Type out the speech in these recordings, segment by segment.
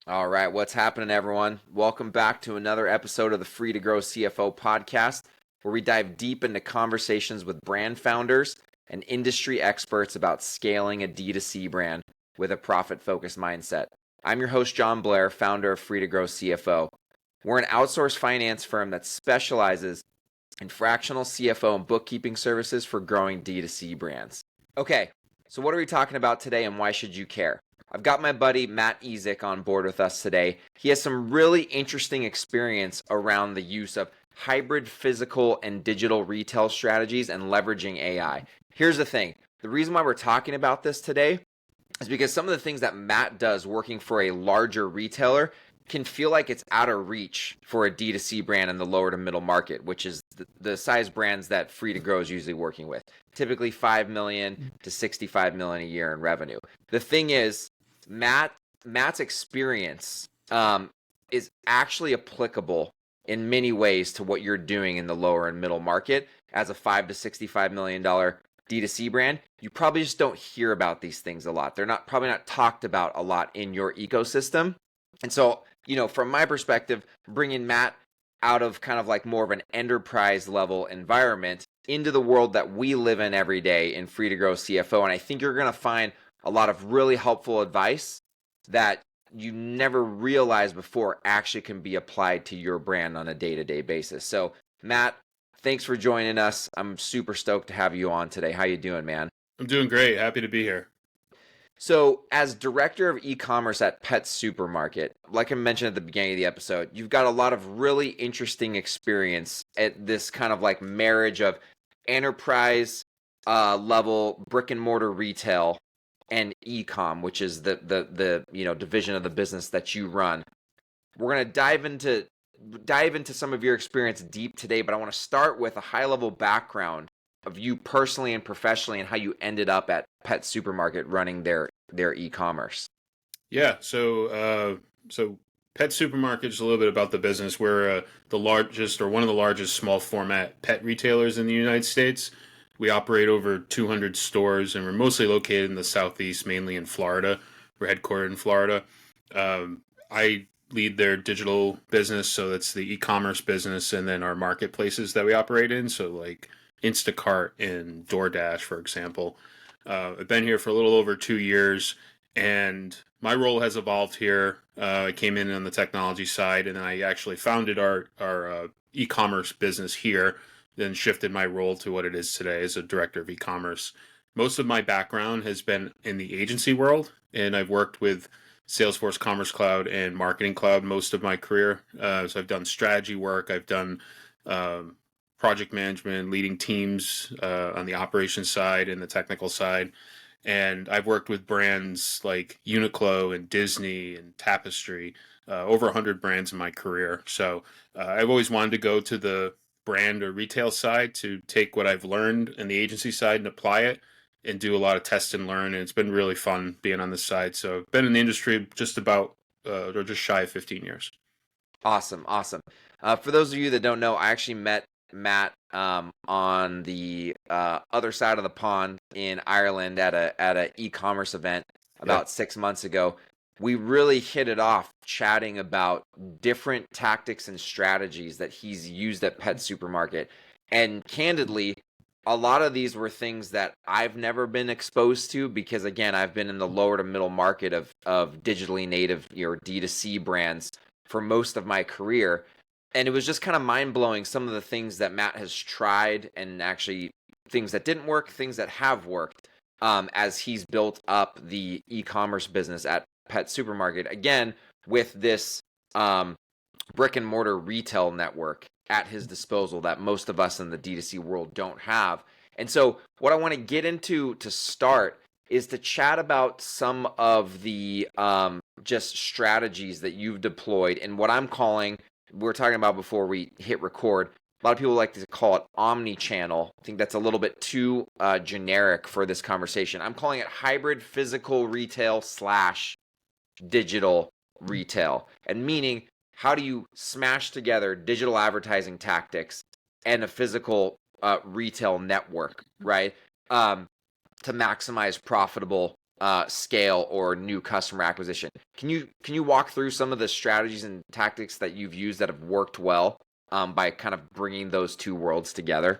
All right, what's happening, everyone? Welcome back to another episode of the Free to Grow CFO podcast, where we dive deep into conversations with brand founders and industry experts about scaling a D2C brand with a profit-focused mindset. I'm your host, Jon Blair, founder of Free to Grow CFO. We're an outsourced finance firm that specializes in fractional CFO and bookkeeping services for growing D2C brands. Okay, so what are we talking about today and why should you care? I've got my buddy Matt Ezyk on board with us today. He has some really interesting experience around the use of hybrid physical and digital retail strategies and leveraging AI. Here's the thing. The reason why we're talking about this today is because some of the things that Matt does working for a larger retailer can feel like it's out of reach for a D2C brand in the lower to middle market, which is the size brands that Free to Grow is usually working with, typically 5 million to 65 million a year in revenue. The thing is, Matt's experience is actually applicable in many ways to what you're doing in the lower and middle market as a $5 to $65 million D2C brand. You probably just don't hear about these things a lot. They're probably not talked about a lot in your ecosystem. And so, from my perspective, bringing Matt out of kind of like more of an enterprise level environment into the world that we live in every day in Free to Grow CFO. And I think you're going to find a lot of really helpful advice that you never realized before actually can be applied to your brand on a day-to-day basis. So, Matt, thanks for joining us. I'm super stoked to have you on today. How you doing, man? I'm doing great. Happy to be here. So, as director of e-commerce at Pet Supermarket, like I mentioned at the beginning of the episode, you've got a lot of really interesting experience at this kind of like marriage of enterprise level brick and mortar retail and e-com, which is the division of the business that you run. We're going to dive into some of your experience deep today, but I want to start with a high level background of you personally and professionally and how you ended up at Pet Supermarket running their e-commerce. Yeah. So Pet Supermarket is a little bit about the business. We're the largest or one of the largest small format pet retailers in the United States. We operate over 200 stores, and we're mostly located in the Southeast, mainly in Florida. We're headquartered in Florida. I lead their digital business, so that's the e-commerce business, and then our marketplaces that we operate in. So like Instacart and DoorDash, for example. I've been here for a little over 2 years, and my role has evolved here. I came in on the technology side, and I actually founded our e-commerce business here, then shifted my role to what it is today as a director of e-commerce. Most of my background has been in the agency world, and I've worked with Salesforce Commerce Cloud and Marketing Cloud most of my career. So I've done strategy work, I've done project management, leading teams on the operations side and the technical side. And I've worked with brands like Uniqlo and Disney and Tapestry, over 100 brands in my career. So I've always wanted to go to the brand or retail side to take what I've learned in the agency side and apply it and do a lot of test and learn. And it's been really fun being on this side. So I've been in the industry just about or just shy of 15 years. Awesome. For those of you that don't know, I actually met Matt on the other side of the pond in Ireland at a e-commerce event about 6 months ago. We really hit it off chatting about different tactics and strategies that he's used at Pet Supermarket. And candidly, a lot of these were things that I've never been exposed to because, again, I've been in the lower to middle market of digitally native or D2C brands for most of my career. And it was just kind of mind-blowing some of the things that Matt has tried and actually things that didn't work, things that have worked as he's built up the e-commerce business at Pet Supermarket, again, with this brick and mortar retail network at his disposal that most of us in the D2C world don't have. And so what I want to get into to start is to chat about some of the just strategies that you've deployed and what I'm calling, we were talking about before we hit record, a lot of people like to call it omni-channel. I think that's a little bit too generic for this conversation. I'm calling it hybrid physical retail / digital retail. And meaning, how do you smash together digital advertising tactics and a physical retail network, right? To maximize profitable scale or new customer acquisition. Can you walk through some of the strategies and tactics that you've used that have worked well by kind of bringing those two worlds together?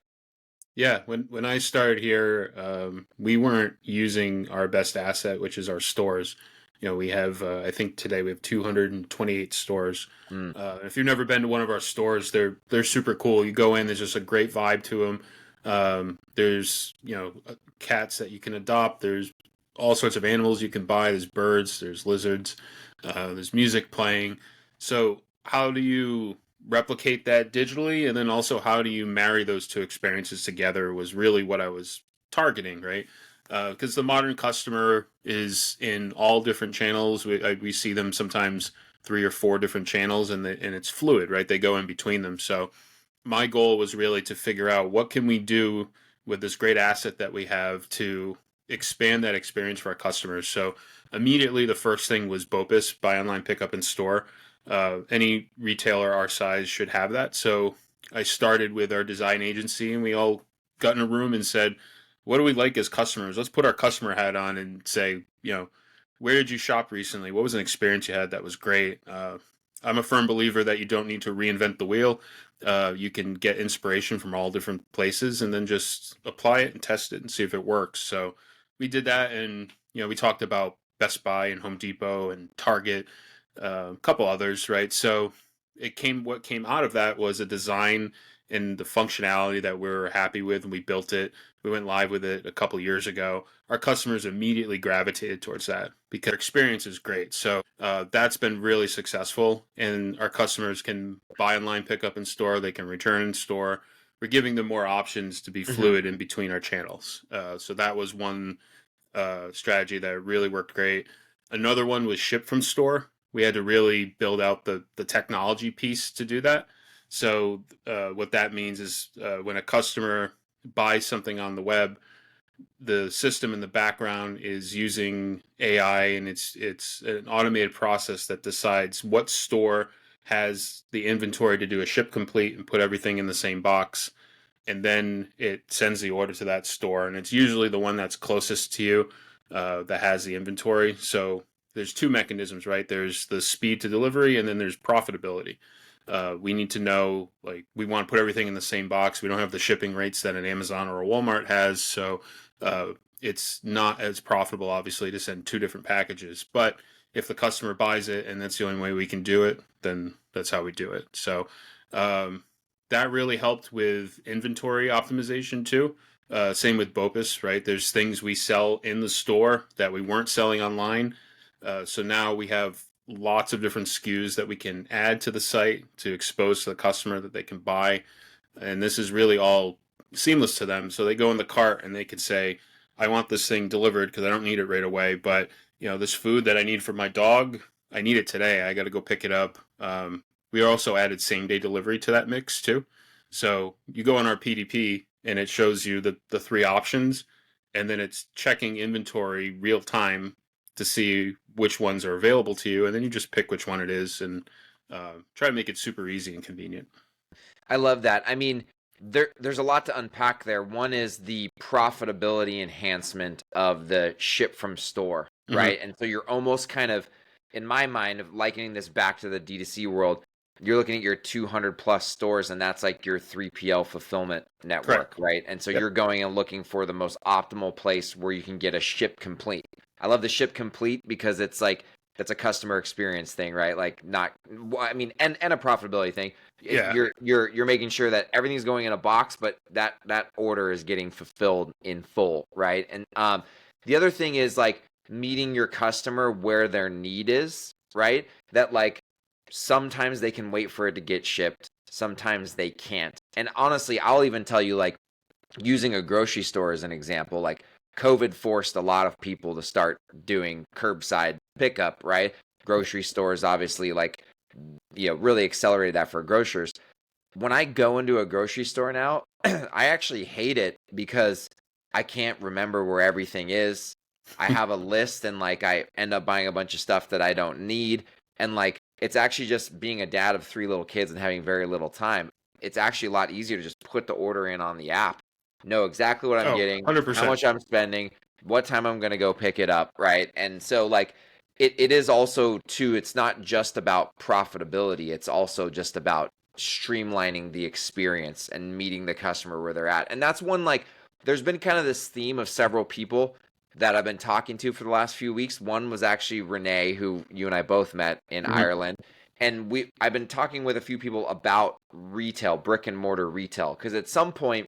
Yeah, when I started here, we weren't using our best asset, which is our stores. We have I think today we have 228 stores. Mm. If you've never been to one of our stores, they're super cool. You go in, there's just a great vibe to them. There's cats that you can adopt. There's all sorts of animals you can buy. There's birds. There's lizards. There's music playing. So how do you replicate that digitally, and then also how do you marry those two experiences together was really what I was targeting, right? Because the modern customer is in all different channels. We see them sometimes 3 or 4 different channels, and it's fluid, right? They go in between them. So my goal was really to figure out what can we do with this great asset that we have to expand that experience for our customers. So immediately the first thing was BOPIS, buy online, pick up in store. Any retailer our size should have that. So I started with our design agency, and we all got in a room and said, what do we like as customers? Let's put our customer hat on and say, where did you shop recently? What was an experience you had that was great? I'm a firm believer that you don't need to reinvent the wheel. You can get inspiration from all different places and then just apply it and test it and see if it works. So we did that, and we talked about Best Buy and Home Depot and Target, a couple others, right? So what came out of that was a design and the functionality that we were happy with, and we built it. We went live with it a couple years ago. Our customers immediately gravitated towards that because their experience is great. So that's been really successful, and our customers can buy online, pick up in store. They can return in store. We're giving them more options to be fluid in between our channels. So that was one strategy that really worked great. Another one was ship from store. We had to really build out the technology piece to do that. So what that means is when a customer buys something on the web, the system in the background is using AI, and it's an automated process that decides what store has the inventory to do a ship complete and put everything in the same box. And then it sends the order to that store, and it's usually the one that's closest to you that has the inventory. So there's 2 mechanisms, right? There's the speed to delivery, and then there's profitability. We need to know, we want to put everything in the same box. We don't have the shipping rates that an Amazon or a Walmart has. So it's not as profitable, obviously, to send 2 different packages. But if the customer buys it and that's the only way we can do it, then that's how we do it. So that really helped with inventory optimization too. Same with BOPIS, right? There's things we sell in the store that we weren't selling online. So now we have lots of different SKUs that we can add to the site to expose to the customer that they can buy. And this is really all seamless to them. So they go in the cart and they can say, I want this thing delivered because I don't need it right away. But, this food that I need for my dog, I need it today. I got to go pick it up. We also added same day delivery to that mix too. So you go on our PDP and it shows you the 3 options, and then it's checking inventory real time to see which ones are available to you, and then you just pick which one it is and try to make it super easy and convenient. I love that. I mean, there's a lot to unpack there. One is the profitability enhancement of the ship from store, right? And so you're almost kind of, in my mind, of likening this back to the D2C world. You're looking at your 200 plus stores, and that's like your 3PL fulfillment network, Correct. right? And so Yep. you're going and looking for the most optimal place where you can get a ship complete. I love the ship complete because it's like that's a customer experience thing, right? Like not, I mean, and a profitability thing. Yeah. You're making sure that everything's going in a box, but that order is getting fulfilled in full, right? And the other thing is like meeting your customer where their need is, right? That like sometimes they can wait for it to get shipped, sometimes they can't. And honestly, I'll even tell you, like, using a grocery store as an example, like COVID forced a lot of people to start doing curbside pickup, right? Grocery stores obviously really accelerated that for grocers. When I go into a grocery store now, I actually hate it because I can't remember where everything is. I have a list and like I end up buying a bunch of stuff that I don't need. And like it's actually just being a dad of 3 little kids and having very little time. It's actually a lot easier to just put the order in on the app, know exactly what I'm getting, how 100%. much I'm spending, what time I'm going to go pick it up, right? And so like it is also too, it's not just about profitability, it's also just about streamlining the experience and meeting the customer where they're at. And that's one, like, there's been kind of this theme of several people that I've been talking to for the last few weeks. One was actually Renee, who you and I both met in Mhm. Ireland. And I've been talking with a few people about retail, brick and mortar retail, because at some point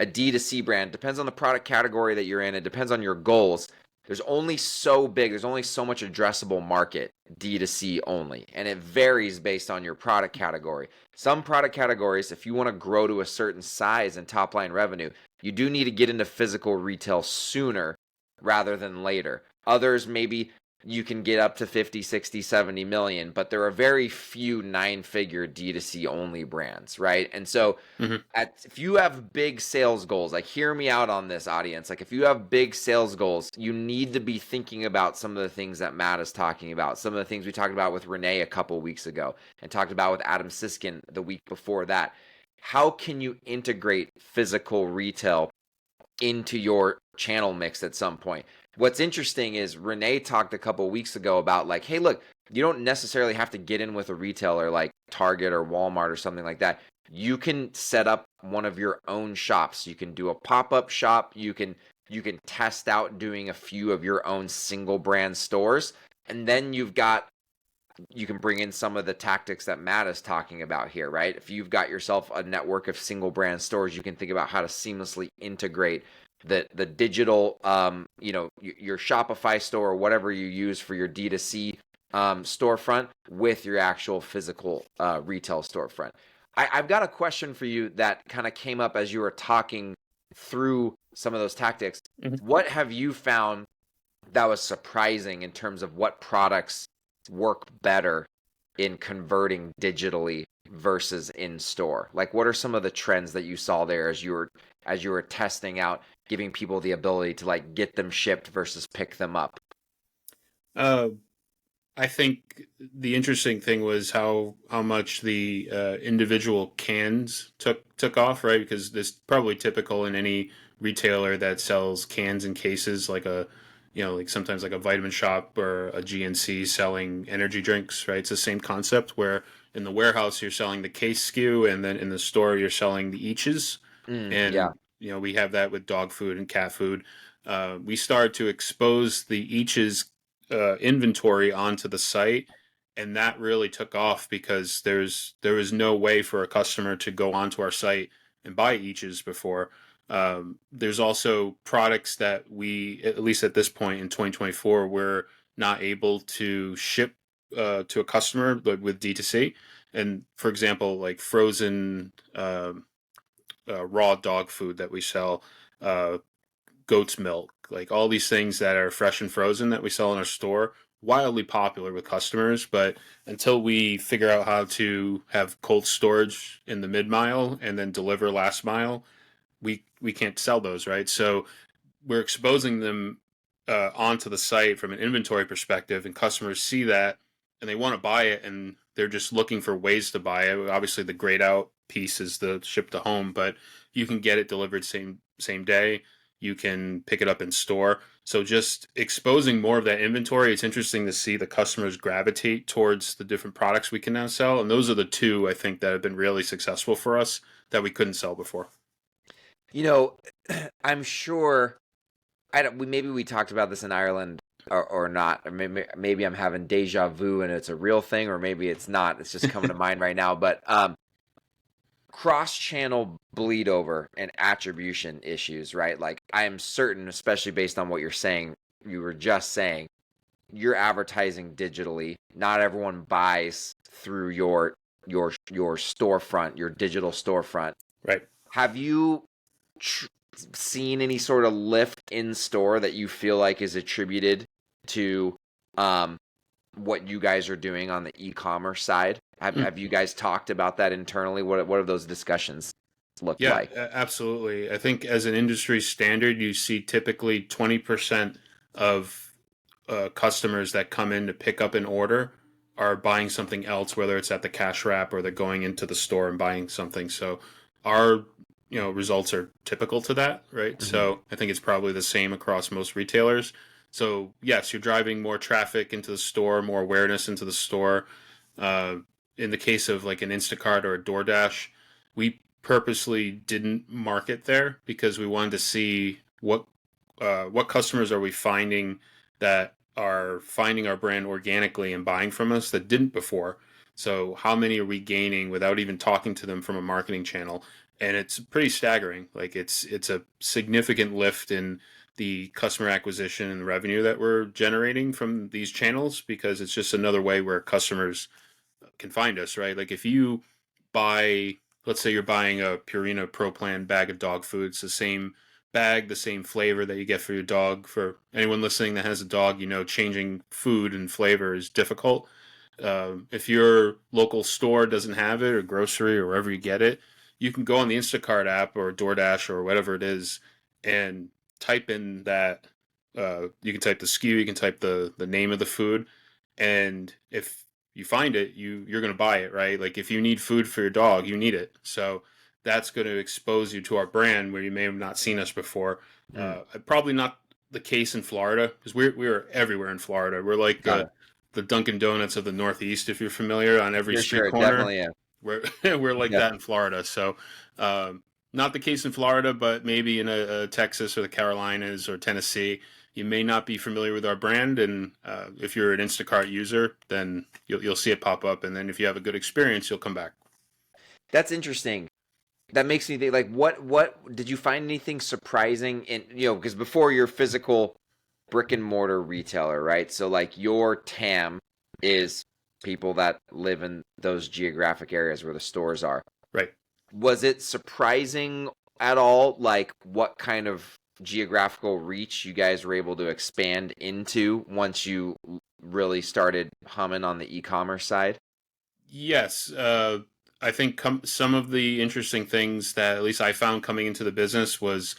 a D2C brand, depends on the product category that you're in, it depends on your goals. There's only so big, there's only so much addressable market, D2C only, and it varies based on your product category. Some product categories, if you want to grow to a certain size and top line revenue, you do need to get into physical retail sooner rather than later. Others, maybe you can get up to 50, 60, 70 million, but there are very few nine-figure D2C only brands, right? And so Mhm. if you have big sales goals, like, hear me out on this, audience. Like, if you have big sales goals, you need to be thinking about some of the things that Matt is talking about, some of the things we talked about with Renee a couple weeks ago and talked about with Adam Siskin the week before that. How can you integrate physical retail into your channel mix at some point? What's interesting is Renee talked a couple weeks ago about, like, hey, look, you don't necessarily have to get in with a retailer like Target or Walmart or something like that. You can set up one of your own shops. You can do a pop-up shop. You can test out doing a few of your own single brand stores, and then you can bring in some of the tactics that Matt is talking about here, right? If you've got yourself a network of single brand stores, you can think about how to seamlessly integrate the digital, your Shopify store or whatever you use for your D2C storefront with your actual physical retail storefront. I've got a question for you that kind of came up as you were talking through some of those tactics. Mhm. What have you found that was surprising in terms of what products work better in converting digitally versus in store? Like, what are some of the trends that you saw there as you were testing out, giving people the ability to, like, get them shipped versus pick them up? Uh, I think the interesting thing was how much the individual cans took off, right? Because this is probably typical in any retailer that sells cans and cases, like like sometimes like a vitamin shop or a GNC selling energy drinks, right? It's the same concept where in the warehouse you're selling the case SKU, and then in the store you're selling the eaches, Yeah. and we have that with dog food and cat food. We started to expose the eaches inventory onto the site, and that really took off because there was no way for a customer to go onto our site and buy eaches before. There's also products that we, at least at this point in 2024, we're not able to ship to a customer, but with D2C. And for example, like frozen raw dog food that we sell, uh, goat's milk, like all these things that are fresh and frozen that we sell in our store, wildly popular with customers. But until we figure out how to have cold storage in the mid mile and then deliver last mile, we can't sell those, right? So we're exposing them onto the site from an inventory perspective, and customers see that and they want to buy it, and they're just looking for ways to buy it. Obviously, the grayed out piece is the ship to home, but you can get it delivered same day. You can pick it up in store. So just exposing more of that inventory, it's interesting to see the customers gravitate towards the different products we can now sell, and those are the two I think that have been really successful for us that we couldn't sell before. You know, I'm sure maybe we talked about this in Ireland or not, or maybe I'm having deja vu and it's a real thing, or maybe it's not. It's just coming to mind right now. But cross-channel bleed over and attribution issues, right? Like, I am certain, especially based on what you were just saying, you're advertising digitally. Not everyone buys through your storefront, your digital storefront. Right. Have you tr- seen any sort of lift in store that you feel like is attributed to um, what you guys are doing on the e-commerce side? Have you guys talked about that internally? What have those discussions looked Yeah, like? absolutely. I think as an industry standard, you see typically 20% of customers that come in to pick up an order are buying something else, whether it's at the cash wrap or they're going into the store and buying something. So our results are typical to that, right? Hmm. So I think it's probably the same across most retailers. So yes, you're driving more traffic into the store, more awareness into the store. Uh, in the case of like an Instacart or a DoorDash, we purposely didn't market there because we wanted to see what customers are we finding that are finding our brand organically and buying from us that didn't before. So how many are we gaining without even talking to them from a marketing channel? And it's pretty staggering. Like it's a significant lift in the customer acquisition and revenue that we're generating from these channels because it's just another way where customers can find us, right? Like if you buy, let's say you're buying a Purina Pro Plan bag of dog food, it's the same bag, the same flavor that you get for your dog. For anyone listening that has a dog, changing food and flavor is difficult. If your local store doesn't have it, or grocery, or wherever you get it, you can go on the Instacart app or DoorDash or whatever it is and type in that. You can type the SKU, you can type the name of the food, and if you find it, you're going to buy it, right? Like if you need food for your dog, you need it. So that's going to expose you to our brand where you may have not seen us before. Mm, Probably not the case in Florida because we're everywhere in Florida. We're like got it. the Dunkin' Donuts of the Northeast, if you're familiar, on every For street sure, corner. definitely. Yeah. We're we're like Yeah. that in Florida. So not the case in Florida, but maybe in a Texas or the Carolinas or Tennessee, you may not be familiar with our brand. And if you're an Instacart user, then you'll see it pop up. And then if you have a good experience, you'll come back. That's interesting. That makes me think, like, what did you find anything surprising in, because before you're physical brick and mortar retailer, right? So like your TAM is people that live in those geographic areas where the stores are. Right. Was it surprising at all, like what kind of geographical reach you guys were able to expand into once you really started humming on the e-commerce side? Yes. I think some of the interesting things that at least I found coming into the business was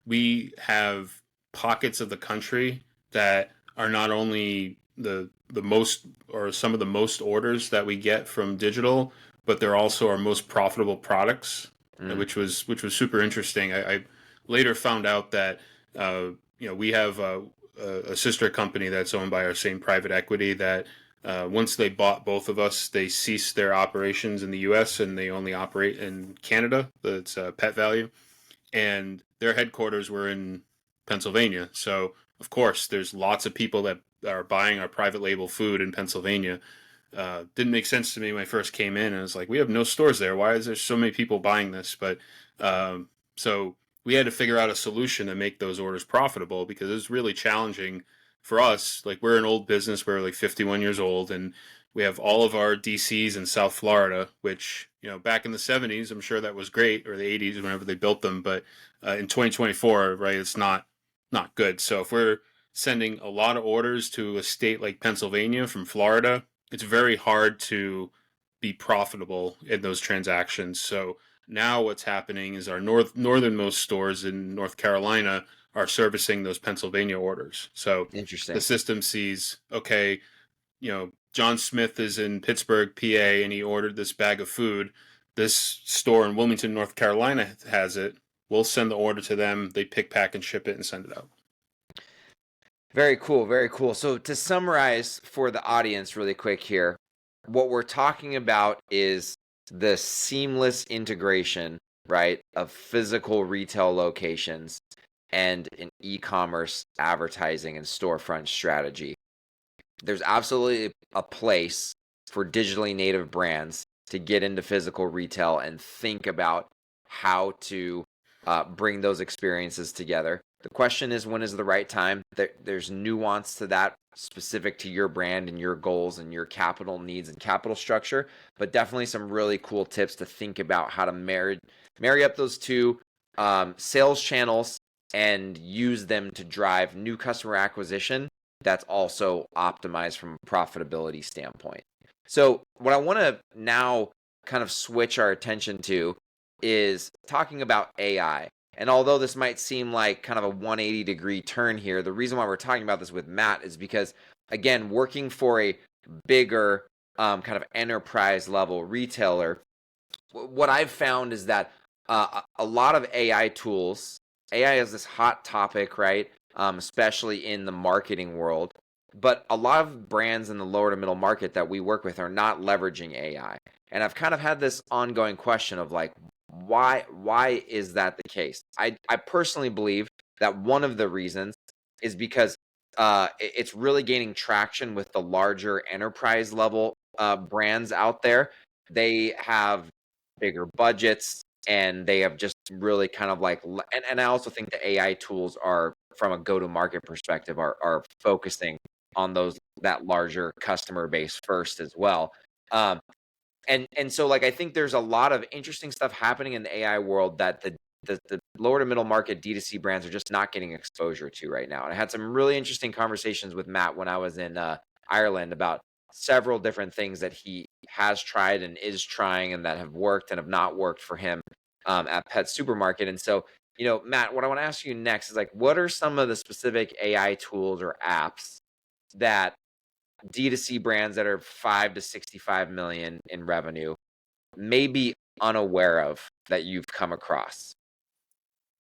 we have pockets of the country that are not only the most or some of the most orders that we get from digital, but they're also our most profitable products, Mm, which was super interesting. I later found out that we have a sister company that's owned by our same private equity that once they bought both of us, they ceased their operations in the U.S. and they only operate in Canada. That's Pet Value, and their headquarters were in Pennsylvania. So of course, there's lots of people that are buying our private label food in Pennsylvania. Didn't make sense to me when I first came in. I was like, we have no stores there. Why is there so many people buying this? But so we had to figure out a solution to make those orders profitable because it was really challenging for us. Like we're an old business. We're like 51 years old, and we have all of our DCs in South Florida, which back in the 70s, I'm sure that was great, or the 80s, whenever they built them. But in 2024, right, it's not good. So if we're sending a lot of orders to a state like Pennsylvania from Florida, it's very hard to be profitable in those transactions. So now what's happening is our northernmost stores in North Carolina are servicing those Pennsylvania orders. So the interesting. system sees, okay, John Smith is in Pittsburgh, PA, and he ordered this bag of food. This store in Wilmington, North Carolina has it. We'll send the order to them. They pick, pack, and ship it and send it out. Very cool, very cool. So to summarize for the audience really quick here, what we're talking about is the seamless integration, right, of physical retail locations and an e-commerce advertising and storefront strategy. There's absolutely a place for digitally native brands to get into physical retail and think about how to bring those experiences together. The question is, when is the right time? There's nuance to that specific to your brand and your goals and your capital needs and capital structure, but definitely some really cool tips to think about how to marry up those two sales channels and use them to drive new customer acquisition that's also optimized from a profitability standpoint. So what I want to now kind of switch our attention to is talking about AI. And although this might seem like kind of a 180-degree turn here, the reason why we're talking about this with Matt is because, again, working for a bigger kind of enterprise level retailer, what I've found is that a lot of AI tools. AI is this hot topic, right? Especially in the marketing world. But a lot of brands in the lower to middle market that we work with are not leveraging AI. And I've kind of had this ongoing question of like, why is that the case? I personally believe that one of the reasons is because it's really gaining traction with the larger enterprise level brands out there. They have bigger budgets, and they have just really kind of like, and I also think the AI tools are, from a go-to-market perspective, are focusing on that larger customer base first as well. And so like I think there's a lot of interesting stuff happening in the AI world that the lower to middle market D2C brands are just not getting exposure to right now. And I had some really interesting conversations with Matt when I was in Ireland about several different things that he has tried and is trying and that have worked and have not worked for him at Pet Supermarket. And so, Matt, what I want to ask you next is like, what are some of the specific AI tools or apps that D2C brands that are 5 to 65 million in revenue may be unaware of that you've come across?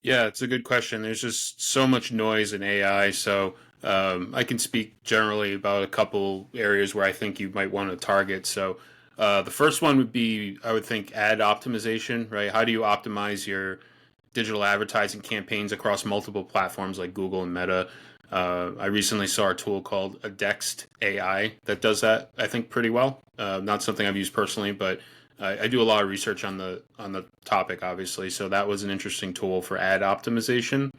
Yeah, it's a good question. There's just so much noise in AI. So I can speak generally about a couple areas where I think you might want to target. So the first one would be, I would think, ad optimization, right? How do you optimize your digital advertising campaigns across multiple platforms like Google and Meta? I recently saw a tool called Adext AI that does that, I think, pretty well. Not something I've used personally, but I do a lot of research on the topic, obviously. So that was an interesting tool for ad optimization.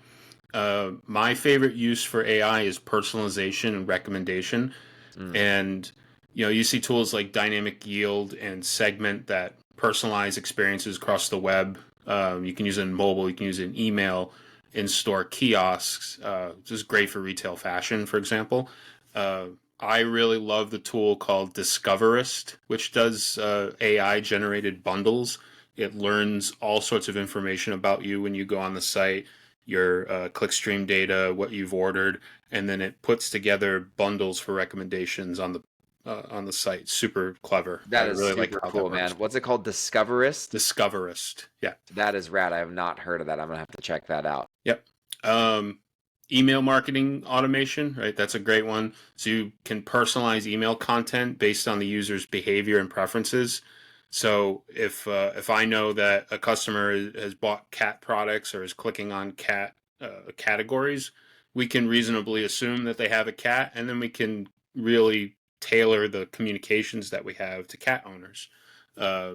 My favorite use for AI is personalization and recommendation. Mm. And you see tools like dynamic yield and segment that personalize experiences across the web. You can use it in mobile, you can use it in email, in-store kiosks. This is great for retail fashion, for example. I really love the tool called Discoverist, which does AI-generated bundles. It learns all sorts of information about you when you go on the site, your clickstream data, what you've ordered, and then it puts together bundles for recommendations on the site. Super clever. I That is really like super how that cool, works. man. What's it called? Discoverist? Discoverist. Yeah. That is rad. I have not heard of that. I'm gonna have to check that out. Yep. Um, Email marketing automation, right? That's a great one. So you can personalize email content based on the user's behavior and preferences. So if I know that a customer has bought cat products or is clicking on cat categories, we can reasonably assume that they have a cat, and then we can really tailor the communications that we have to cat owners. Uh,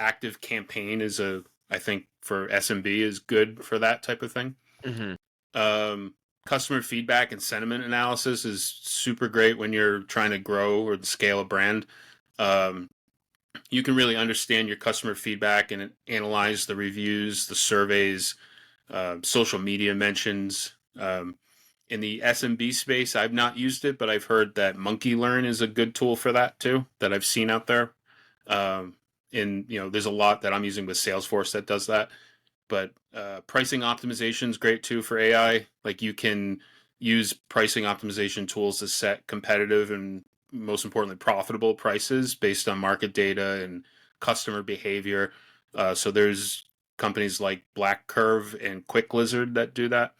Active campaign is I think for SMB is good for that type of thing. Hmm. Um, Customer feedback and sentiment analysis is super great when you're trying to grow or scale a brand. Um, you can really understand your customer feedback and analyze the reviews, the surveys, social media mentions. In the SMB space, I've not used it, but I've heard that Monkey Learn is a good tool for that too, that I've seen out there. Um, and there's a lot that I'm using with Salesforce that does that. But pricing optimization is great too for AI. Like you can use pricing optimization tools to set competitive and most importantly profitable prices based on market data and customer behavior. So there's companies like Black Curve and Quick Lizard that do that.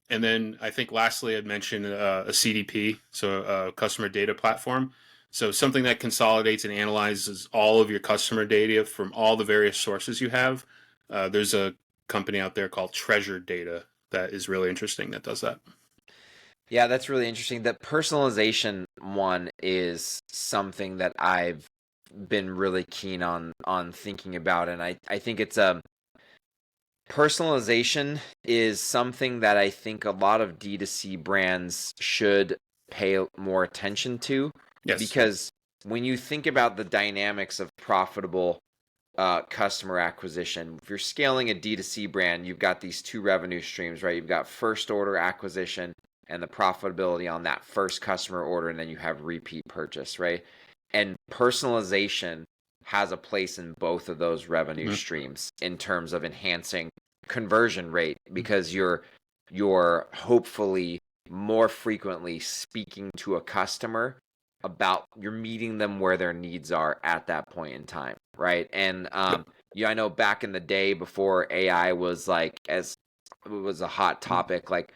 And then I think lastly, I'd mention a CDP, so a customer data platform. So something that consolidates and analyzes all of your customer data from all the various sources you have. There's a company out there called Treasure Data that is really interesting that does that. Yeah, that's really interesting. The personalization one is something that I've been really keen on thinking about, and I think it's personalization is something that I think a lot of D2C brands should pay more attention to, Yes. because when you think about the dynamics of profitable customer acquisition, if you're scaling a D2C brand, you've got these two revenue streams, right? You've got first order acquisition and the profitability on that first customer order, and then you have repeat purchase, right? And personalization has a place in both of those revenue Mm-hmm. streams in terms of enhancing conversion rate, because you're hopefully more frequently speaking to a customer about, you're meeting them where their needs are at that point in time, right? And Yep. I know back in the day before AI was like as it was a hot topic, like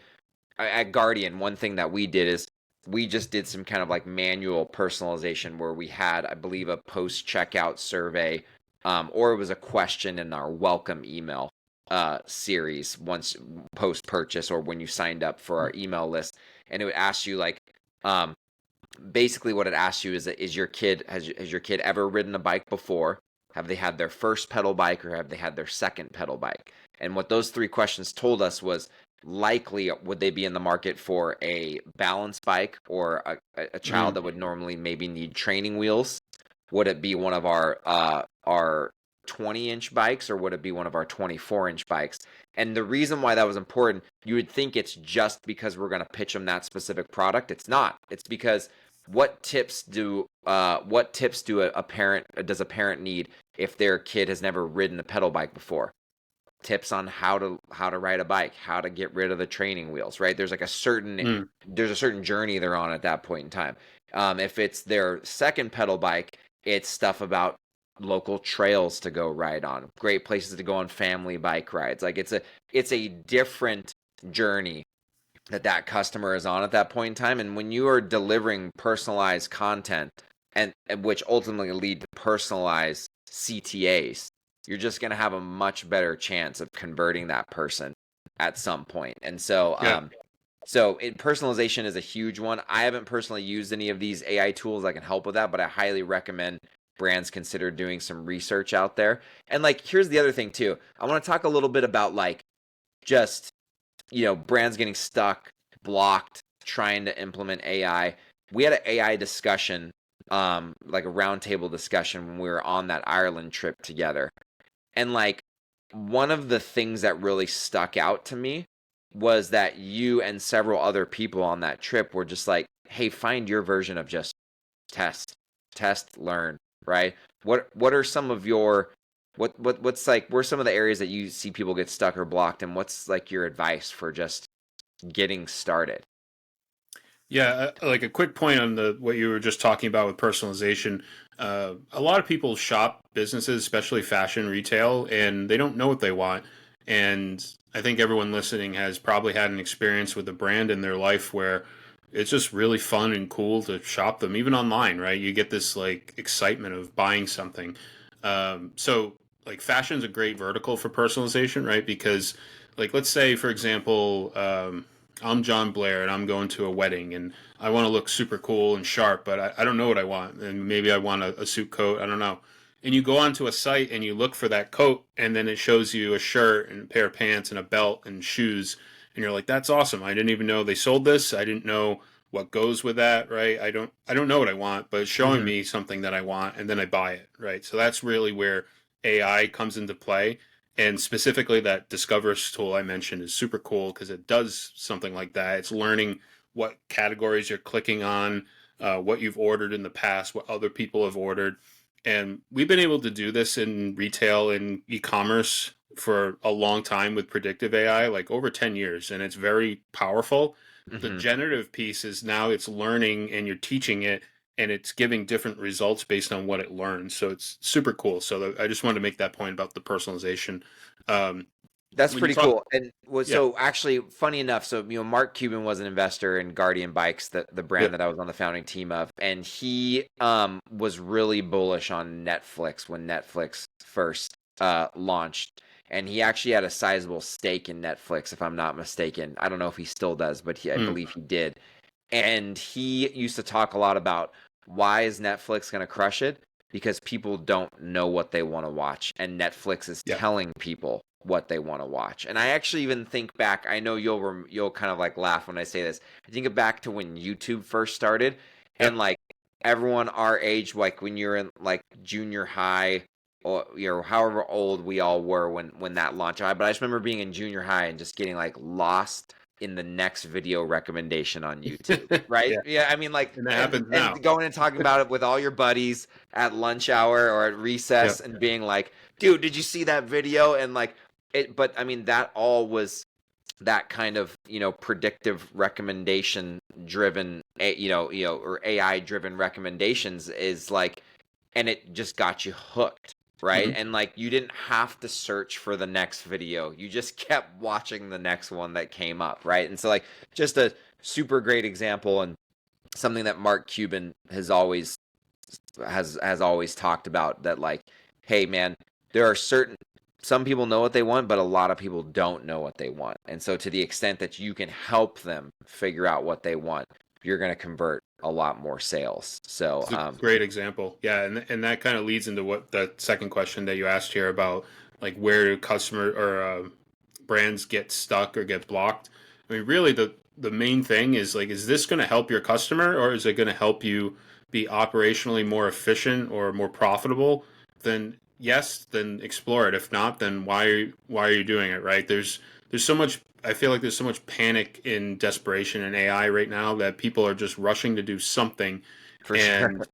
at Guardian, one thing that we did is we just did some kind of like manual personalization where we had, I believe, a post checkout survey, or it was a question in our welcome email series once post purchase or when you signed up for our email list, and it would ask you like, um, basically what it asks you is your kid has your kid ever ridden a bike before? Have they had their first pedal bike or have they had their second pedal bike? And what those three questions told us was likely would they be in the market for a balance bike or a child that would normally maybe need training wheels? Would it be one of our 20-inch bikes or would it be one of our 24-inch bikes? And the reason why that was important, you would think it's just because we're going to pitch them that specific product. It's not. It's because what tips do a parent does a parent need if their kid has never ridden a pedal bike before? Tips on how to ride a bike, how to get rid of the training wheels, right? There's a certain journey they're on at that point in time. If it's their second pedal bike, it's stuff about local trails to go ride on, great places to go on family bike rides. Like it's a different journey that customer is on at that point in time. And when you are delivering personalized content and which ultimately lead to personalized CTAs, you're just going to have a much better chance of converting that person at some point. And so, personalization is a huge one. I haven't personally used any of these AI tools that can help with that, but I highly recommend brands consider doing some research out there. And like, here's the other thing too. I want to talk a little bit about like just, brands getting stuck, blocked, trying to implement AI. We had an AI discussion, like a roundtable discussion when we were on that Ireland trip together. And like one of the things that really stuck out to me was that you and several other people on that trip were just like, hey, find your version of just test, learn, right? What are some of your what's like what are some of the areas that you see people get stuck or blocked, and what's like your advice for just getting started? Yeah, like a quick point on what you were just talking about with personalization. A lot of people shop businesses, especially fashion retail, and they don't know what they want. And I think everyone listening has probably had an experience with a brand in their life where it's just really fun and cool to shop them, even online, right? You get this like excitement of buying something. So like fashion's a great vertical for personalization, right? Because like let's say for example, I'm Jon Blair and I'm going to a wedding and I want to look super cool and sharp, but I don't know what I want. And maybe I want a suit coat. I don't know. And you go onto a site and you look for that coat and then it shows you a shirt and a pair of pants and a belt and shoes. And you're like, that's awesome. I didn't even know they sold this. I didn't know what goes with that, right? I don't know what I want, but it's showing me something that I want and then I buy it, right? So that's really where AI comes into play. And specifically, that Discover's tool I mentioned is super cool because it does something like that. It's learning what categories you're clicking on, what you've ordered in the past, what other people have ordered. And we've been able to do this in retail and e-commerce for a long time with predictive AI, like over 10 years, and it's very powerful. The Mm-hmm. generative piece is now it's learning and you're teaching it and it's giving different results based on what it learns. So it's super cool. So I just wanted to make that point about the personalization. Um, That's when you pretty talk, cool. And was yeah, so actually funny enough. So Mark Cuban was an investor in Guardian Bikes, the yeah, brand that I was on the founding team of, and he was really bullish on Netflix when Netflix first launched, and he actually had a sizable stake in Netflix, if I'm not mistaken. I don't know if he still does, but I mm, believe he did. And he used to talk a lot about why is Netflix going to crush it? Because people don't know what they want to watch, and Netflix is yeah, telling people what they want to watch. And I actually even think back. I know you'll kind of like laugh when I say this. I think back to when YouTube first started, yeah, and like everyone our age, like when you're in like junior high or however old we all were when that launched. But I just remember being in junior high and just getting like lost in the next video recommendation on YouTube, right? yeah. Yeah, I mean like And that and happens now. and going and talking about it with all your buddies at lunch hour or at Yeah, recess and being like, "Dude, did you see that video?" And like it, but I mean that all was that kind of, predictive recommendation driven, or AI driven recommendations is like, and it just got you hooked. right? Hmm. And like you didn't have to search for the next video. You just kept watching the next one that came up, right? And so like just a super great example and something that Mark Cuban has always talked about that like, hey man, there are certain some people know what they want, but a lot of people don't know what they want. And so to the extent that you can help them figure out what they want, you're going to convert a lot more sales. So It's a great example. Yeah, and that kind of leads into what the second question that you asked here about like where do customer or brands get stuck or get blocked. I mean, really the main thing is like, is this going to help your customer or is it going to help you be operationally more efficient or more profitable? Then yes, then explore it. If not, then why are you doing it? Right? There's so much. I feel like there's so much panic and desperation in AI right now that people are just rushing to do something, for sure. and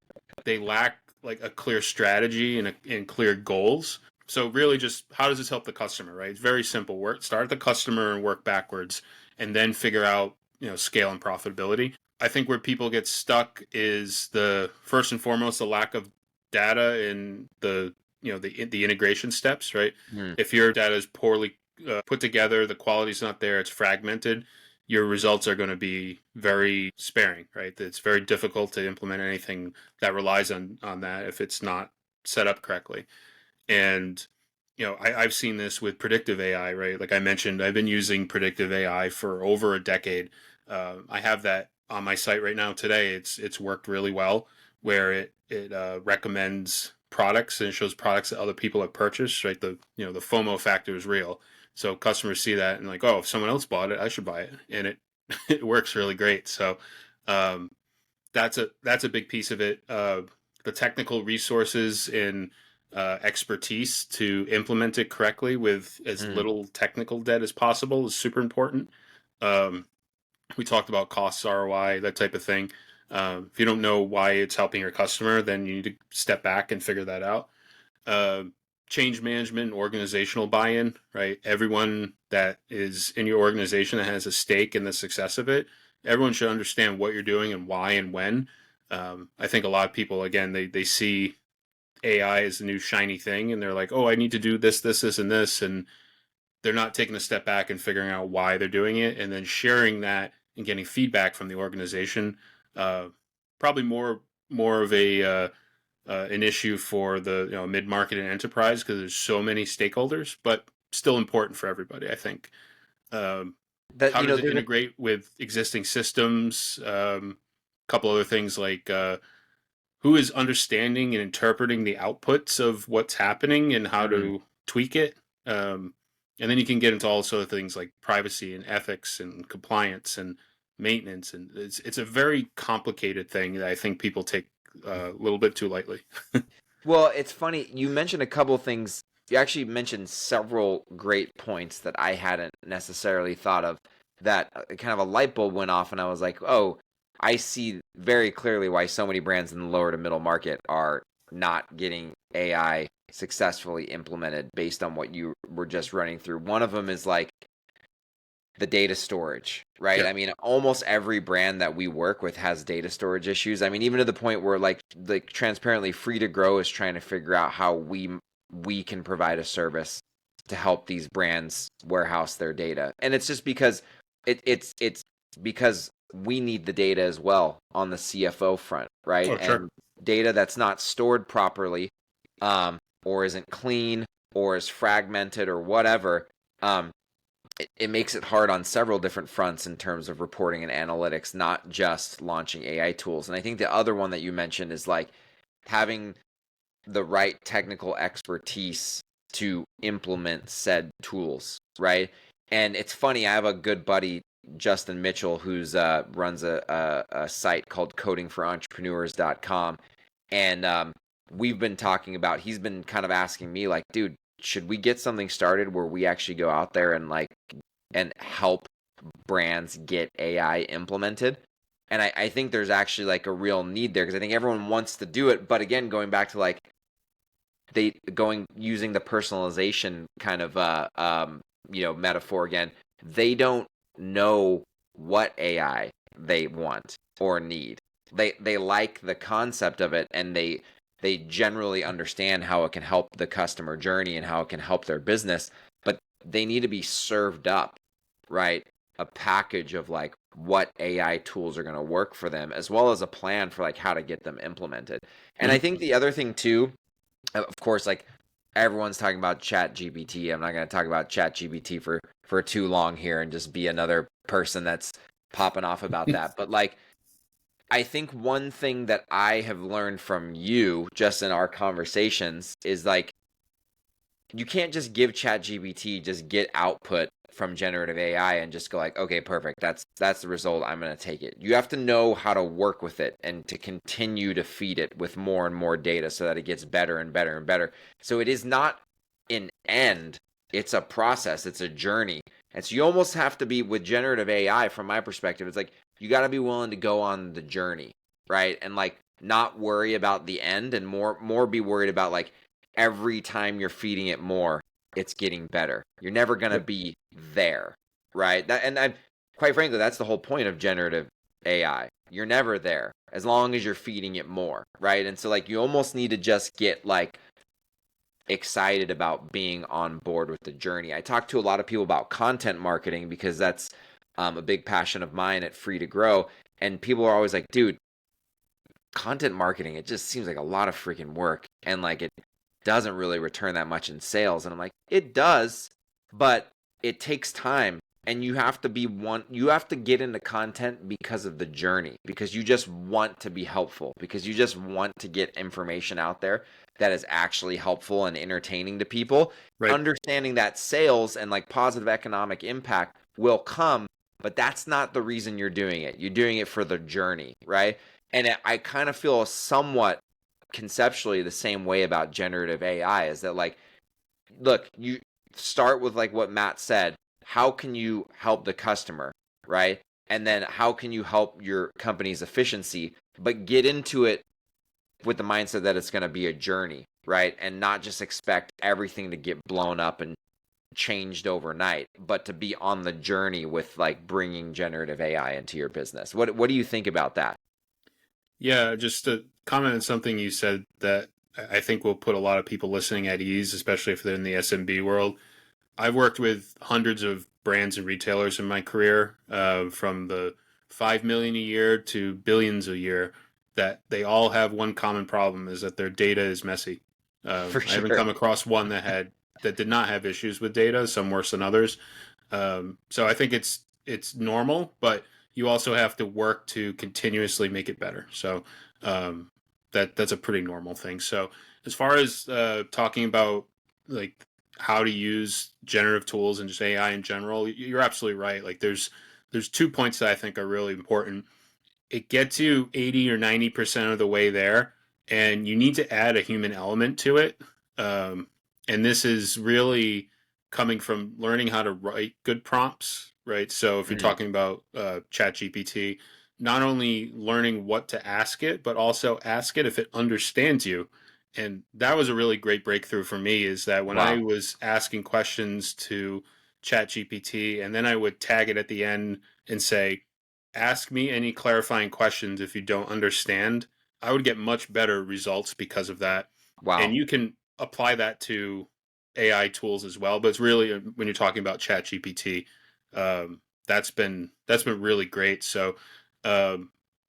they lack like a clear strategy and clear goals. So really, just how does this help the customer? Right? It's very simple. Start at the customer and work backwards, and then figure out scale and profitability. I think where people get stuck is the first and foremost the lack of data in the integration steps. Right? Hmm. If your data is poorly put together, the quality's not there, it's fragmented, your results are going to be very sparing, right? It's very difficult to implement anything that relies on that if it's not set up correctly. And I've seen this with predictive AI, right? Like I mentioned, I've been using predictive AI for over a decade. I have that on my site right now today. It's worked really well, where it recommends products and it shows products that other people have purchased. Right, the FOMO factor is real. So customers see that and like, oh, if someone else bought it, I should buy it, and it it works really great. So um, that's a big piece of it. The technical resources and expertise to implement it correctly with as Hmm. little technical debt as possible is super important. Um, we talked about costs, ROI, that type of thing. If you don't know why it's helping your customer, then you need to step back and figure that out. Uh, Change management, organizational buy-in, right? Everyone that is in your organization that has a stake in the success of it, everyone should understand what you're doing and why and when. I think a lot of people, again, they see AI as the new shiny thing, and they're like, "Oh, I need to do this, and this," and they're not taking a step back and figuring out why they're doing it, and then sharing that and getting feedback from the organization. Uh, Probably more of a an issue for the mid market and enterprise because there's so many stakeholders, but still important for everybody. I think. That How does it there's a integrate with existing systems? A couple other things like who is understanding and interpreting the outputs of what's happening and how hmm. to tweak it. Um, and then you can get into all sorts of things like privacy and ethics and compliance and maintenance, and it's a very complicated thing that I think people take a little bit too lightly. Well, it's funny. You mentioned a couple things. You actually mentioned several great points that I hadn't necessarily thought of. That kind of a light bulb went off, and I was like, "Oh, I see very clearly why so many brands in the lower to middle market are not getting AI successfully implemented based on what you were just running through." One of them is like the data storage, right? Yeah. I mean, almost every brand that we work with has data storage issues. I mean, even to the point where like transparently Free to Grow is trying to figure out how we can provide a service to help these brands warehouse their data. And it's just because it's because we need the data as well on the CFO front, right? Oh, sure. And data that's not stored properly or isn't clean or is fragmented or whatever um, it makes it hard on several different fronts in terms of reporting and analytics, not just launching AI tools. And I think the other one that you mentioned is like having the right technical expertise to implement said tools, right? And it's funny, I have a good buddy, Justin Mitchell, who's runs a site called codingforentrepreneurs.com. And we've been talking about, he's been kind of asking me, like, dude, should we get something started where we actually go out there and like and help brands get AI implemented? And I think there's actually like a real need there because I think everyone wants to do it. But again, going back to like they going using the personalization kind of metaphor again, they don't know what AI they want or need. They like the concept of it and they generally understand how it can help the customer journey and how it can help their business, but they need to be served up, right? A package of like what AI tools are going to work for them, as well as a plan for like how to get them implemented. And I Mhm. think the other thing too, of course, like everyone's talking about Chat GPT. I'm not going to talk about Chat GPT for too long here and just be another person that's popping off about that. But like, I think one thing that I have learned from you just in our conversations is like, you can't just give ChatGPT just get output from generative AI and just go like, okay, perfect. That's the result. I'm going to take it. You have to know how to work with it and to continue to feed it with more and more data so that it gets better and better and better. So it is not an end. It's a process. It's a journey. And so you almost have to be with generative AI from my perspective. It's like you got to be willing to go on the journey, right? And like not worry about the end and more be worried about like every time you're feeding it more, it's getting better. You're never going to be there, right? Quite frankly, that's the whole point of generative AI. You're never there as long as you're feeding it more, right? And so like you almost need to just get like excited about being on board with the journey. I talk to a lot of people about content marketing because that's a big passion of mine at Free to Grow. And people are always like, dude, content marketing, it just seems like a lot of freaking work. And like it doesn't really return that much in sales. And I'm like, it does, but it takes time. And you have to get into content because of the journey, because you just want to be helpful, because you just want to get information out there that is actually helpful and entertaining to people. Right. Understanding that sales and like positive economic impact will come, but that's not the reason you're doing it. You're doing it for the journey, right? And I kind of feel somewhat conceptually the same way about generative AI is that like, look, you start with like what Matt said. How can you help the customer, right? And then how can you help your company's efficiency, but get into it with the mindset that it's going to be a journey, right? And not just expect everything to get blown up and changed overnight, but to be on the journey with like bringing generative AI into your business. What do you think about that? Yeah, just to comment on something you said that I think will put a lot of people listening at ease, especially if they're in the SMB world. I've worked with hundreds of brands and retailers in my career, from the 5 million a year to billions a year, that they all have one common problem is that their data is messy. For I haven't sure. come across one that did not have issues with data, some worse than others. So I think it's normal, but you also have to work to continuously make it better. So that's a pretty normal thing. So as far as talking about like how to use generative tools and just AI in general, you're absolutely right. Like there's 2 points that I think are really important. It gets you 80 or 90% of the way there, and you need to add a human element to it. Um, and this is really coming from learning how to write good prompts, right? So if you're Mhm. talking about ChatGPT, not only learning what to ask it, but also ask it if it understands you. And that was a really great breakthrough for me is that when I Wow. was asking questions to ChatGPT and then I would tag it at the end and say, ask me any clarifying questions if you don't understand, I would get much better results because of that. And Wow. you can apply that to AI tools as well. But it's really when you're talking about ChatGPT, that's been really great. So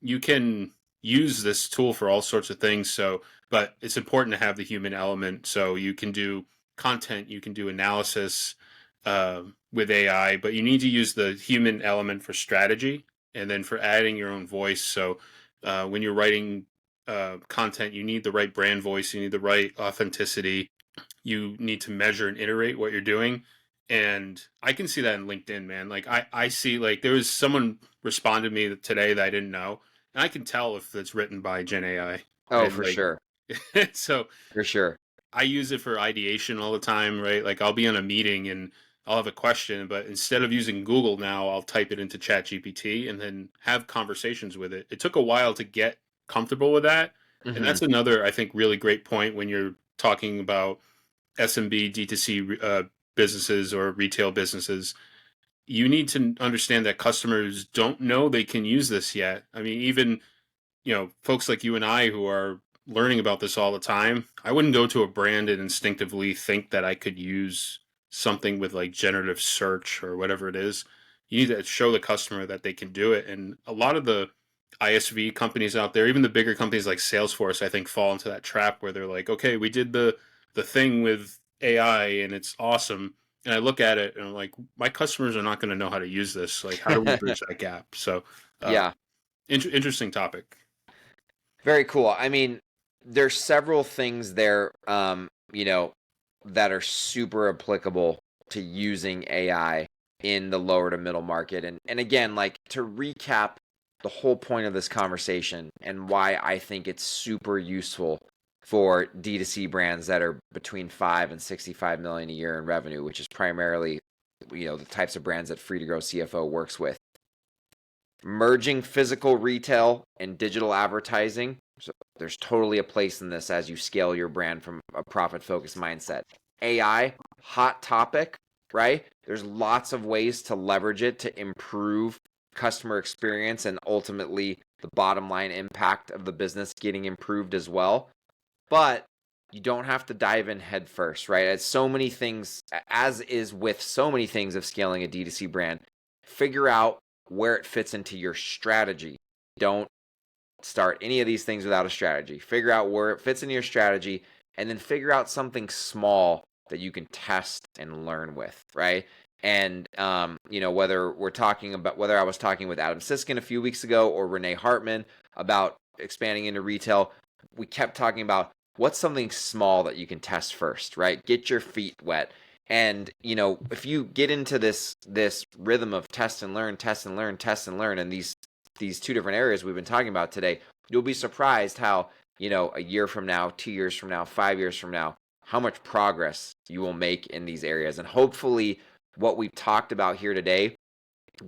you can use this tool for all sorts of things. So, but it's important to have the human element. So you can do content, you can do analysis with AI, but you need to use the human element for strategy and then for adding your own voice. So when you're writing content, you need the right brand voice, you need the right authenticity, you need to measure and iterate what you're doing. And I can see that in LinkedIn, man. Like I see like there was someone responded to me today that I didn't know, and I can tell if it's written by Gen AI. Oh, And for like sure. so For sure. I use it for ideation all the time, right? Like I'll be on a meeting and I'll have a question, but instead of using Google now, I'll type it into ChatGPT and then have conversations with it. It took a while to get comfortable with that. And Hmm. that's another, I think, really great point when you're talking about SMB, DTC businesses or retail businesses. You need to understand that customers don't know they can use this yet. I mean, even folks like you and I who are learning about this all the time. I wouldn't go to a brand and instinctively think that I could use something with like generative search or whatever it is. You need to show the customer that they can do it. And a lot of the ISV companies out there, even the bigger companies like Salesforce, I think fall into that trap where they're like, okay, we did the thing with AI and it's awesome. And I look at it and I'm like, my customers are not going to know how to use this. Like, how do we bridge that gap? So, uh, Yeah, interesting topic. very cool. I mean, there's several things there, that are super applicable to using AI in the lower to middle market. And again, like to recap the whole point of this conversation and why I think it's super useful for D2C brands that are between 5 and 65 million a year in revenue, which is primarily, the types of brands that Free to Grow CFO works with. Merging physical retail and digital advertising. So there's totally a place in this as you scale your brand from a profit focused mindset. AI, hot topic, right? There's lots of ways to leverage it to improve customer experience and ultimately the bottom line impact of the business getting improved as well. But you don't have to dive in head first, right? As so many things, as is with so many things of scaling a D2C brand, figure out where it fits into your strategy. Don't start any of these things without a strategy. Figure out where it fits into your strategy and then figure out something small that you can test and learn with, right? And whether I was talking with Adam Siskin a few weeks ago or Renee Hartman about expanding into retail, we kept talking about what's something small that you can test first, right? Get your feet wet. And if you get into this rhythm of test and learn, test and learn, test and learn, and these two different areas we've been talking about today, you'll be surprised how a year from now, 2 years from now, 5 years from now, how much progress you will make in these areas. And hopefully, what we've talked about here today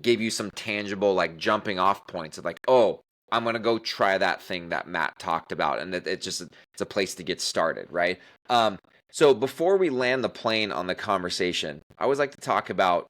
gave you some tangible like jumping off points of like, oh, I'm gonna go try that thing that Matt talked about, and it's a place to get started, right? So before we land the plane on the conversation, I always like to talk about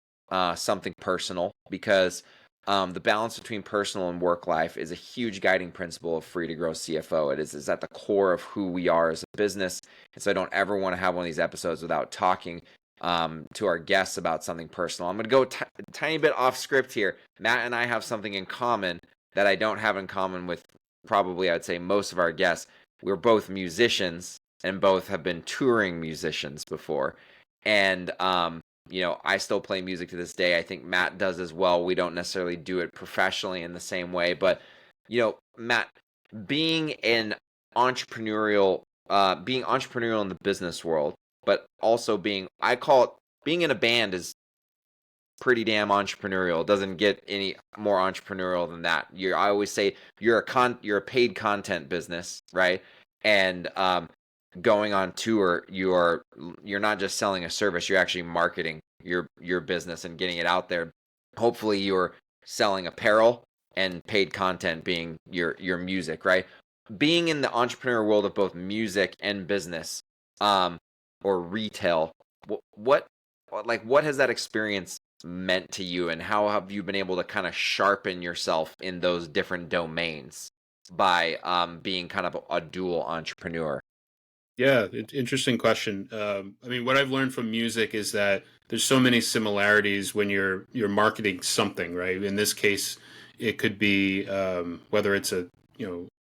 something personal because the balance between personal and work life is a huge guiding principle of Free to Grow CFO. It is at the core of who we are as a business, and so I don't ever want to have one of these episodes without talking to our guests about something personal. I'm going to go a tiny bit off script here. Matt and I have something in common that I don't have in common with probably, I'd say, most of our guests. We're both musicians and both have been touring musicians before. And, I still play music to this day. I think Matt does as well. We don't necessarily do it professionally in the same way. But, Matt, being an being entrepreneurial in the business world, but also I call it, being in a band is pretty damn entrepreneurial. It doesn't get any more entrepreneurial than that. I always say you're a paid content business, right? And going on tour, you're not just selling a service, you're actually marketing your business and getting it out there. Hopefully you're selling apparel and paid content being your music, right? Being in the entrepreneur world of both music and business, or retail, what has that experience meant to you, and how have you been able to kind of sharpen yourself in those different domains by being kind of a dual entrepreneur? Yeah, interesting question. I mean, what I've learned from music is that there's so many similarities when you're marketing something, right? In this case, it could be whether it's a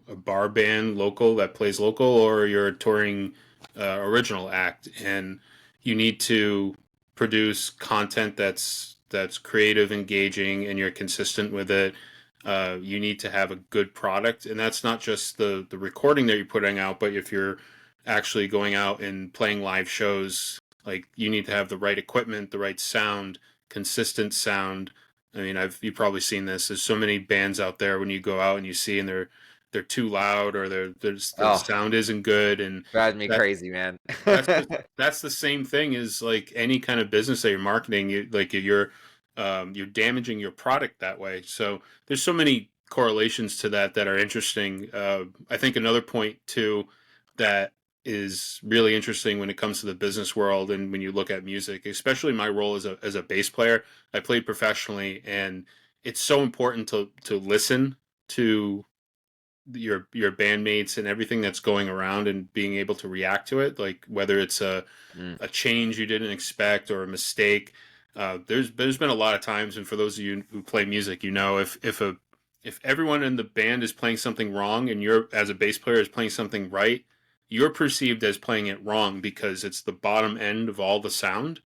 bar band local that plays local, or you're a touring original act, and you need to produce content that's creative, engaging, and you're consistent with it. You need to have a good product, and that's not just the recording that you're putting out, but if you're actually going out and playing live shows, like you need to have the right equipment, the right sound, consistent sound. I mean, you've probably seen this. There's so many bands out there when you go out and you see, and they're too loud, or the Oh, sound isn't good, and drives me that crazy, man. that's the same thing as like any kind of business that you're marketing. You're damaging your product that way. So there's so many correlations to that are interesting. I think another point too that is really interesting when it comes to the business world, and when you look at music, especially my role as a bass player. I played professionally, and it's so important to listen to your bandmates and everything that's going around and being able to react to it, like whether it's Mm, a change you didn't expect or a mistake. There's been a lot of times, and for those of you who play music, if everyone in the band is playing something wrong and you're as a bass player is playing something right, you're perceived as playing it wrong because it's the bottom end of all the sound.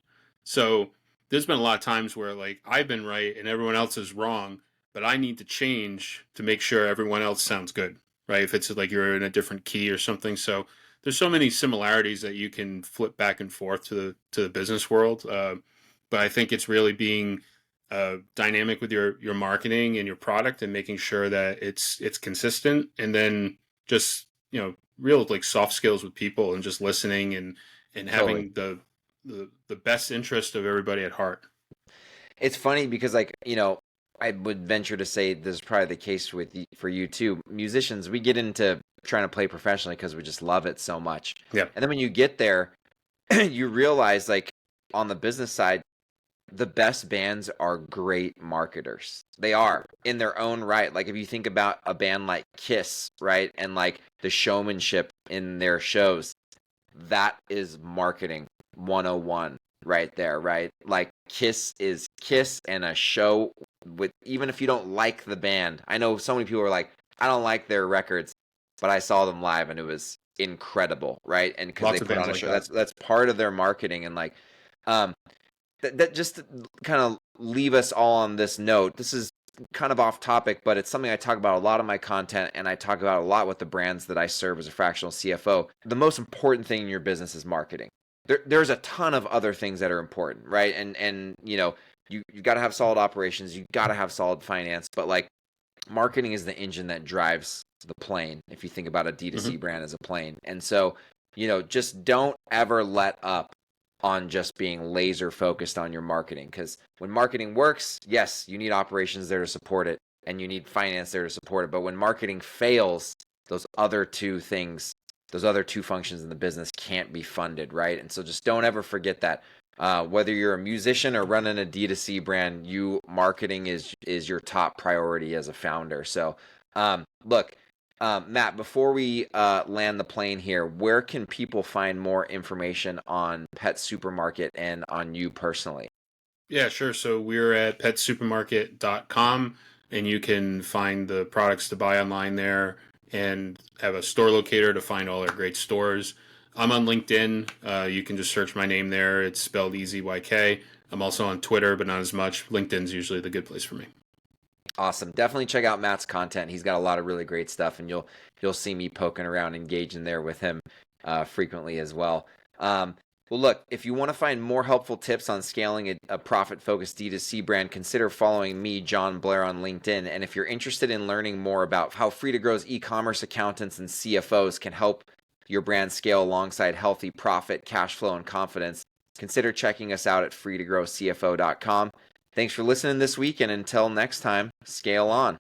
So there's been a lot of times where like I've been right and everyone else is wrong, but I need to change to make sure everyone else sounds good, right? If it's like you're in a different key or something. So there's so many similarities that you can flip back and forth to the business world. But I think it's really being dynamic with your marketing and your product and making sure that it's consistent, and then just real like soft skills with people and just listening and totally. having the best interest of everybody at heart. It's funny because, like, I would venture to say this is probably the case for you too. Musicians, we get into trying to play professionally because we just love it so much. Yeah, And then when you get there, you realize, like, on the business side, the best bands are great marketers. They are in their own right. Like, if you think about a band like Kiss, right? And like the showmanship in their shows, that is marketing 101 right there, right? Like, Kiss is Kiss, and a show with, even if you don't like the band. I know so many people are like, I don't like their records, but I saw them live and it was incredible, right? And because they lots of put bands on a like show, that. that's part of their marketing. And like, um that just to kind of leave us all on this note. This is kind of off topic, but it's something I talk about a lot of my content, and I talk about a lot with the brands that I serve as a fractional CFO. The most important thing in your business is marketing. There's a ton of other things that are important, right? And you got to have solid operations, you got to have solid finance, but like, marketing is the engine that drives the plane. If you think about a Hmm. D2C brand as a plane, and so just don't ever let up on just being laser focused on your marketing, because when marketing works, yes, you need operations there to support it and you need finance there to support it, but when marketing fails, those other two things, those other two functions in the business can't be funded, right? And so just don't ever forget that. Whether you're a musician or running a D2C brand, marketing is your top priority as a founder. So, look, Matt, before we land the plane here, where can people find more information on Pet Supermarket and on you personally? Yeah, sure. So we're at petsupermarket.com, and you can find the products to buy online there and have a store locator to find all our great stores. I'm on LinkedIn. You can just search my name there. It's spelled EZYK. I'm also on Twitter, but not as much. LinkedIn's usually the good place for me. Awesome. Definitely check out Matt's content. He's got a lot of really great stuff, and you'll see me poking around, engaging there with him frequently as well. Well, look, if you want to find more helpful tips on scaling a profit-focused D2C brand, consider following me, Jon Blair, on LinkedIn. And if you're interested in learning more about how Free to Grow's e-commerce accountants and CFOs can help your brand scale alongside healthy profit, cash flow, and confidence, consider checking us out at freetogrowcfo.com. Thanks for listening this week, and until next time, scale on.